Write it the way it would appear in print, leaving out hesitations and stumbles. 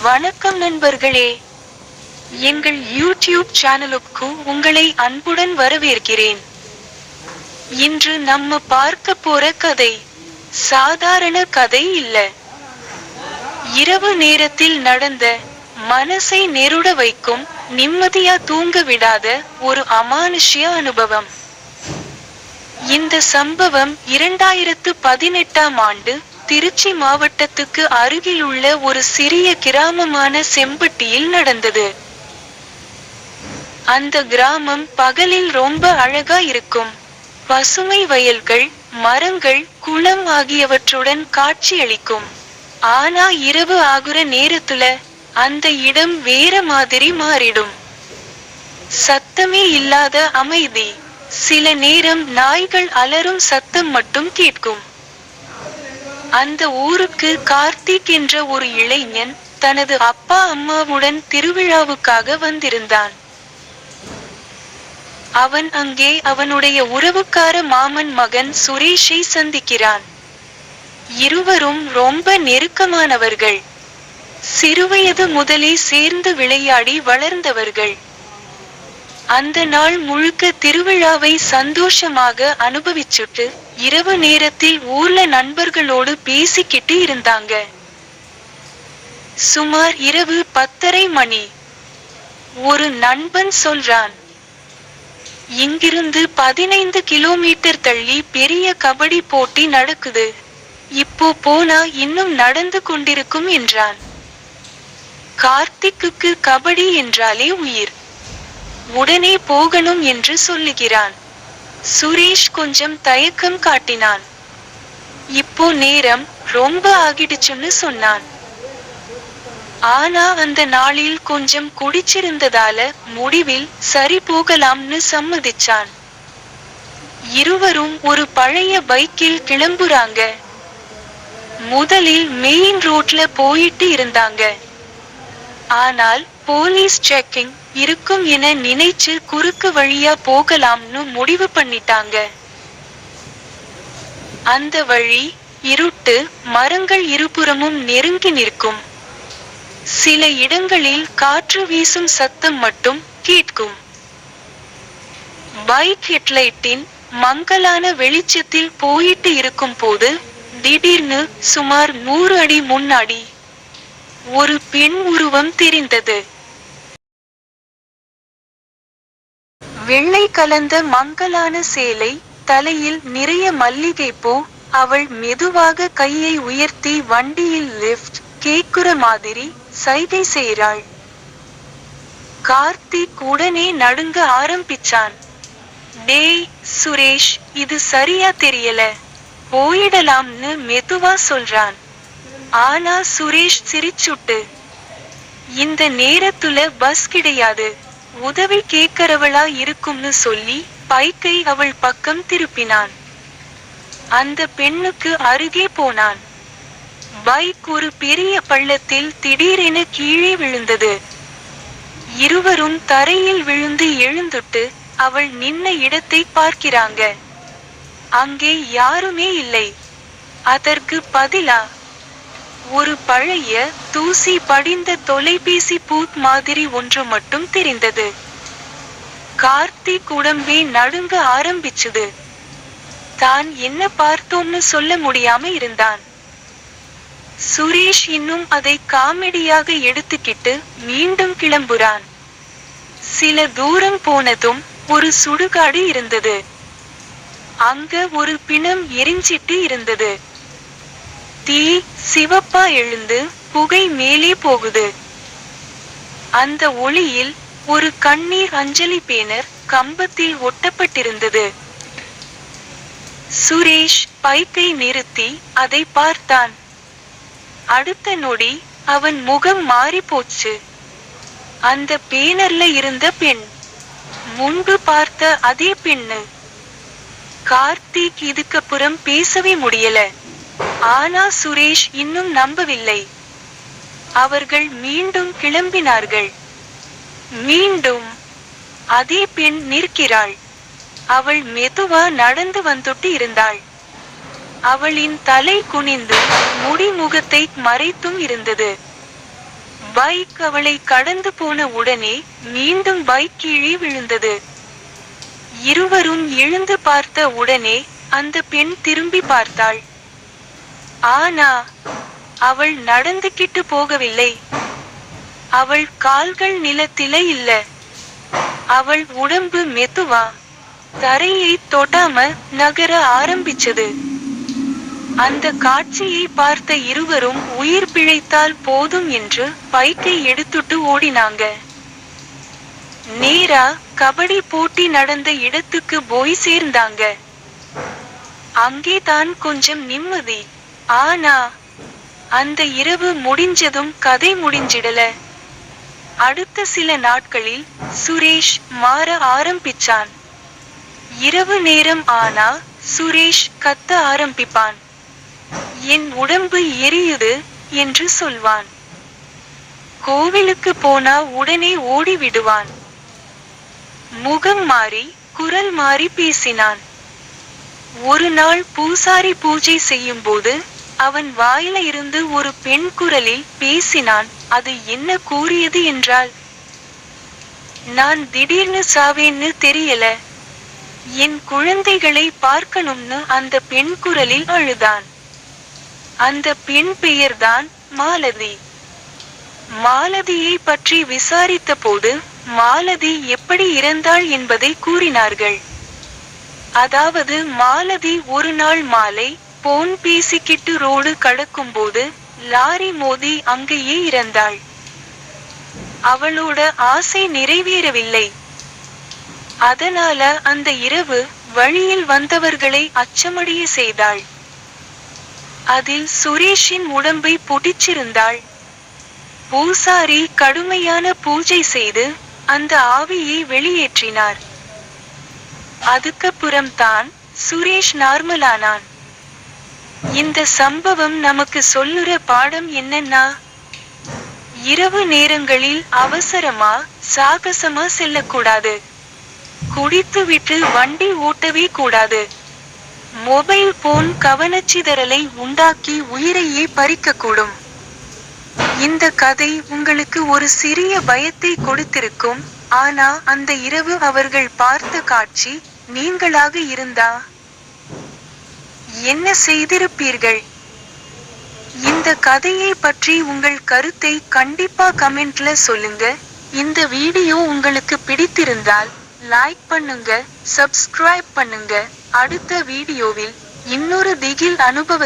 வணக்கம் நண்பர்களே, எங்கள் யூடியூப் சேனலுக்கு உங்களை அன்புடன் வரவேற்கிறேன். இன்று நம்ம பார்க்க போற கதை சாதாரண கதை இல்ல. இரவு நேரத்தில் நடந்த, மனசை நெருட வைக்கும், நிம்மதியா தூங்க விடாத ஒரு அமானுஷ்ய அனுபவம். இந்த சம்பவம் 2018ஆம் ஆண்டு திருச்சி மாவட்டத்துக்கு அருகிலுள்ள ஒரு சிறிய கிராமமான செம்பட்டியில் நடந்தது. அந்த கிராமம் பகலில் ரொம்ப அழகா இருக்கும். பசுமை வயல்கள், மரங்கள், குளம் ஆகியவற்றுடன் காட்சியளிக்கும். ஆனா இரவு ஆகுற நேரத்துல அந்த இடம் வேற மாதிரி மாறிடும். சத்தமே இல்லாத அமைதி. சில நேரம் நாய்கள் அலறும் சத்தம் மட்டும் கேட்கும். அந்த ஊருக்கு கார்த்திக் என்ற ஒரு இளைஞன் தனது அப்பா அம்மாவுடன் திருவிழாவுக்காக வந்திருந்தான். அவன் அங்கே அவனுடைய உறவுக்கார மாமன் மகன் சுரேஷை சந்திக்கிறான். இருவரும் ரொம்ப நெருக்கமானவர்கள். சிறுவயது முதலே சேர்ந்து விளையாடி வளர்ந்தவர்கள். அந்த நாள் முழுக்க திருவிழாவை சந்தோஷமாக அனுபவிச்சுட்டு இரவு நேரத்தில் ஊர்ல நண்பர்களோடு பேசிக்கிட்டு இருந்தாங்க. சுமார் இரவு 10:30 மணி. ஒரு நண்பன் சொல்றான், இங்கிருந்து 15 கிலோமீட்டர் தள்ளி பெரிய கபடி போட்டி நடக்குது. இப்போ போனா இன்னும் நடந்து கொண்டிருக்கும் என்றான். கார்த்திக்குக்கு கபடி என்றாலே உயிர். உடனே போகணும் என்று சொல்லுகிறான். சுரேஷ் கொஞ்சம் தயக்கம் காட்டினான். இப்போ நேரம் ரொம்ப ஆகிடுச்சுன்னு சொன்னான். ஆனா அந்த நாளில் கொஞ்சம் குடிச்சிருந்ததால முடிவில் சரி போகலாம்னு சம்மதிச்சான். இருவரும் ஒரு பழைய பைக்கில் கிளம்புறாங்க. முதலில் மெயின் ரோட்ல போயிட்டு இருந்தாங்க. ஆனால் போலீஸ் செக்கிங் இருக்கும் என நினைச்சு குறுக்கு வழியா போகலாம்னு முடிவு பண்ணிட்டாங்க. அந்த வழி இருட்டு, மரங்கள் இருபுறமும் நெருங்கி நிற்கும். சில இடங்களில் காற்று வீசும் சத்தம் மட்டும் கேட்கும். பைக் ஹெட்லைட்டின் மங்கலான வெளிச்சத்தில் போயிட்டு இருக்கும் போது திடீர்னு சுமார் 100 அடி முன்னாடி ஒரு பெண் உருவம் தெரிந்தது. வெள்ளை கலந்த மங்கலான சேலை, தலையில் நிறைய மல்லிகைப்பூ. அவள் மெதுவாக கையை உயர்த்தி வண்டியில் லிஃப்ட் கேக்குற மாதிரி சைகை செய்றாள். கார்த்திக் உடனே நடுங்க ஆரம்பிச்சான். டேய் சுரேஷ், இது சரியா தெரியல, போயிடலாம்னு மெதுவா சொல்றான். ஆனா சுரேஷ் சிரிச்சுட்டு, இந்த நேரத்துல பஸ் கிடையாது, உதவி கேட்கறவளா இருக்கும்னு சொல்லி பைக்கை அவள் பக்கம் திருப்பினான். அந்த பெண்ணுக்கு அருகே போனான். பைக் ஒரு பெரிய பள்ளத்தில் திடீரென கீழே விழுந்தது. இருவரும் தரையில் விழுந்து எழுந்துட்டு அவள் நின்ன இடத்தை பார்க்கிறாங்க. அங்கே யாருமே இல்லை. அதற்கு பதிலா ஒரு பழைய, தூசி படிந்த தொலைபேசி பூத் மாதிரி ஒன்று மட்டும் தெரிந்தது. கார்த்திக் உடம்பே நடுங்க ஆரம்பிச்சுது. தான் என்ன பார்த்தோம்னு சொல்ல முடியாம இருந்தான். சுரேஷ் இன்னும் அதை காமெடியாக எடுத்துக்கிட்டு மீண்டும் கிளம்புறான். சில தூரம் போனதும் ஒரு சுடுகாடு இருந்தது. அங்க ஒரு பிணம் எரிஞ்சிட்டு இருந்தது. தீ சிவப்பா எழுந்து புகை மேலே போகுது. அந்த ஒளியில் ஒரு கண்ணீர் அஞ்சலி பேனர் கம்பத்தில் ஒட்டப்பட்டிருந்தது. சுரேஷ் பைக்கை நிறுத்தி அதை பார்த்தான். அடுத்த நொடி அவன் முகம் மாறி போச்சு. அந்த பேனர்ல இருந்த பெண், முன்பு பார்த்த அதே பெண்ணு. கார்த்திக் இதுக்கப்புறம் பேசவே முடியல. ஆனா சுரேஷ் இன்னும் நம்பவில்லை. அவர்கள் மீண்டும் கிளம்பினார்கள். மீண்டும் அதே பெண் நிற்கிறாள். அவள் மெதுவா நடந்து வந்துட்டு இருந்தாள். அவளின் தலை குனிந்து முடி முகத்தை மறைத்தும் இருந்தது. பைக் அவளை கடந்து போன உடனே மீண்டும் பைக் கீழே விழுந்தது. இருவரும் எழுந்து பார்த்த உடனே அந்த பெண் திரும்பி பார்த்தாள். ஆனா அவள் நடந்துகிட்டு போகவில்லை. அவள் கால்கள் நிலத்தில இல்ல. அவள் உடம்பு மெதுவா தரையை தொடாம நகர ஆரம்பிச்சது. அந்த காட்சியை பார்த்த இருவரும் உயிர் பிழைத்தால் போதும் என்று பைக்கை எடுத்துட்டு ஓடினாங்க. நேரா கபடி போட்டி நடந்த இடத்துக்கு போய் சேர்ந்தாங்க. அங்கே தான் கொஞ்சம் நிம்மதி. ஆனா அந்த இரவு முடிஞ்சதும் கதை முடிஞ்சிடல. அடுத்த சில நாட்களில் சுரேஷ் மாற ஆரம்பிச்சான். இரவு நேரம் ஆனா சுரேஷ் கத்த ஆரம்பிப்பான். என் உடம்பு எரியுது என்று சொல்வான். கோவிலுக்கு போனா உடனே ஓடி விடுவான். முகம் மாறி குரல் மாறி பேசினான். ஒரு நாள் பூசாரி பூஜை செய்யும்போது அவன் வாயில இருந்து ஒரு பெண் குரலில் பேசினான். அது என்ன கூறியது என்றால், நான் திடீர்னு சாவேன்னு தெரியல. என் குழந்தைகளை பார்க்கணும்னு அந்த பெண் குரலில் அழுதான். அந்த பெண் பெயர்தான் மாலதி. மாலதியை பற்றி விசாரித்த போது மாலதி எப்படி இறந்தாள் என்பதை கூறினார்கள். அதாவது மாலதி ஒரு நாள் மாலை போன் பேசிக்கிட்டு ரோடு கடக்கும்போது லாரி மோதி அங்கேயே இறந்தாள். அவளோட ஆசை நிறைவேறவில்லை. அதனால அந்த இரவு வழியில் வந்தவர்களை அச்சமடைய செய்தாள். அதில் சுரேஷின் உடம்பை புடிச்சிருந்தாள். பூசாரி கடுமையான பூஜை செய்து அந்த ஆவியை வெளியேற்றினார். அதுக்கப்புறம் தான் சுரேஷ் நார்மலானான். இந்த சம்பவம் நமக்கு சொல்லுற பாடம் என்னன்னா, இரவு நேரங்களில் அவசரமா சாகசமா செல்லக்கூடாது. குடித்துவிட்டு வண்டி ஓட்டவே கூடாது. மொபைல் போன் கவனச்சிதறலை உண்டாக்கி உயிரையே பறிக்கக்கூடும். இந்த கதை உங்களுக்கு ஒரு சிறிய பயத்தை கொடுத்திருக்கும். ஆனா அந்த இரவு அவர்கள் பார்த்த காட்சி நீங்களாக இருந்தா என்ன செய்திருப்பீர்கள்? இந்த கதையை பற்றி உங்கள் கருத்தை கண்டிப்பா கமெண்ட்ல சொல்லுங்க. இந்த வீடியோ உங்களுக்கு பிடித்திருந்தால் லைக் பண்ணுங்க, சப்ஸ்கிரைப் பண்ணுங்க. அடுத்த வீடியோவில் இன்னொரு திகில் அனுபவத்தை